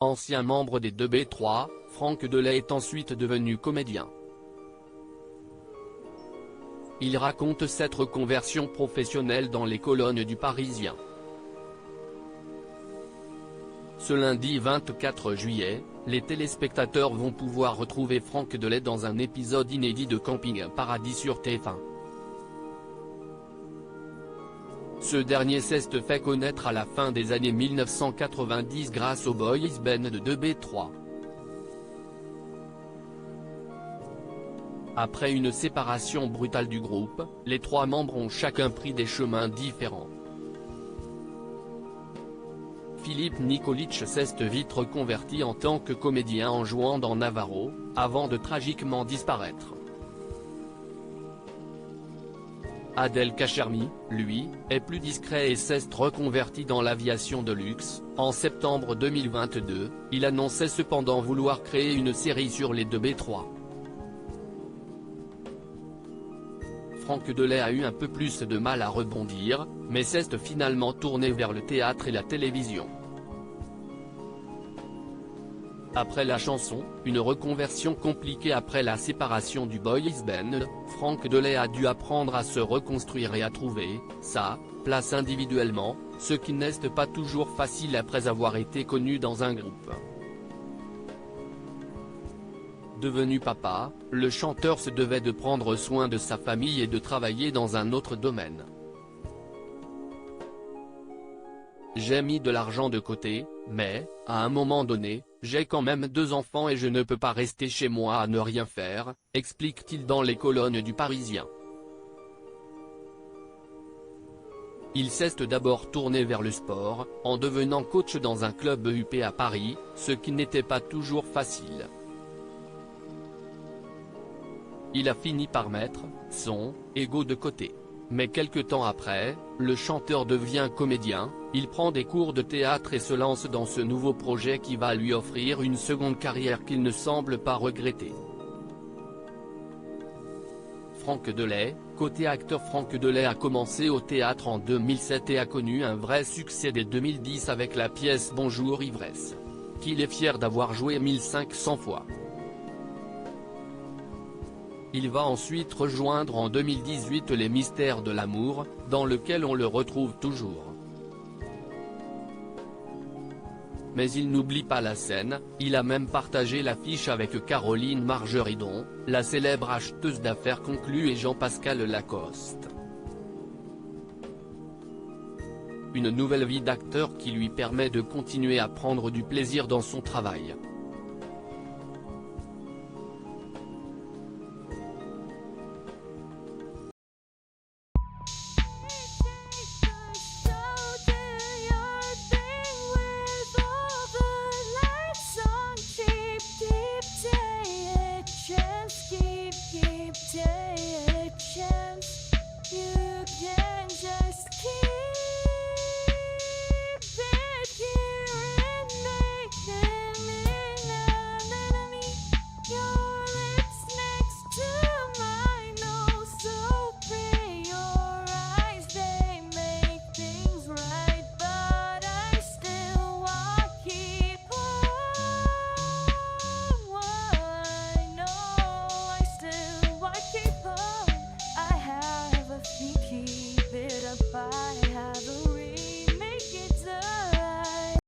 Ancien membre des 2B3, Franck Delay est ensuite devenu comédien. Il raconte cette reconversion professionnelle dans les colonnes du Parisien. Ce lundi 24 juillet, les téléspectateurs vont pouvoir retrouver Franck Delay dans un épisode inédit de Camping Paradis sur TF1. Ce dernier s'est fait connaître à la fin des années 1990 grâce au boys band de 2B3. Après une séparation brutale du groupe, les trois membres ont chacun pris des chemins différents. Philippe Nikolic s'est vite reconverti en tant que comédien en jouant dans Navarro, avant de tragiquement disparaître. Adel Kachermi, lui, est plus discret et s'est reconverti dans l'aviation de luxe. En septembre 2022, il annonçait cependant vouloir créer une série sur les 2B3. Franck Delay a eu un peu plus de mal à rebondir, mais s'est finalement tourné vers le théâtre et la télévision. Après la chanson, une reconversion compliquée après la séparation du boys band, Franck Delay a dû apprendre à se reconstruire et à trouver sa place individuellement, ce qui n'est pas toujours facile après avoir été connu dans un groupe. Devenu papa, le chanteur se devait de prendre soin de sa famille et de travailler dans un autre domaine. J'ai mis de l'argent de côté, mais, à un moment donné, j'ai quand même 2 enfants et je ne peux pas rester chez moi à ne rien faire, explique-t-il dans les colonnes du Parisien. Il s'est d'abord tourné vers le sport, en devenant coach dans un club UP à Paris, ce qui n'était pas toujours facile. Il a fini par mettre son ego de côté. Mais quelque temps après, le chanteur devient comédien, il prend des cours de théâtre et se lance dans ce nouveau projet qui va lui offrir une seconde carrière qu'il ne semble pas regretter. Franck Delay, côté acteur. Franck Delay a commencé au théâtre en 2007 et a connu un vrai succès dès 2010 avec la pièce Bonjour Ivresse, qu'il est fier d'avoir joué 1500 fois. Il va ensuite rejoindre en 2018 Les Mystères de l'amour, dans lequel on le retrouve toujours. Mais il n'oublie pas la scène, il a même partagé l'affiche avec Caroline Margeridon, la célèbre acheteuse d'affaires conclue, et Jean-Pascal Lacoste. Une nouvelle vie d'acteur qui lui permet de continuer à prendre du plaisir dans son travail. Keep it up, I have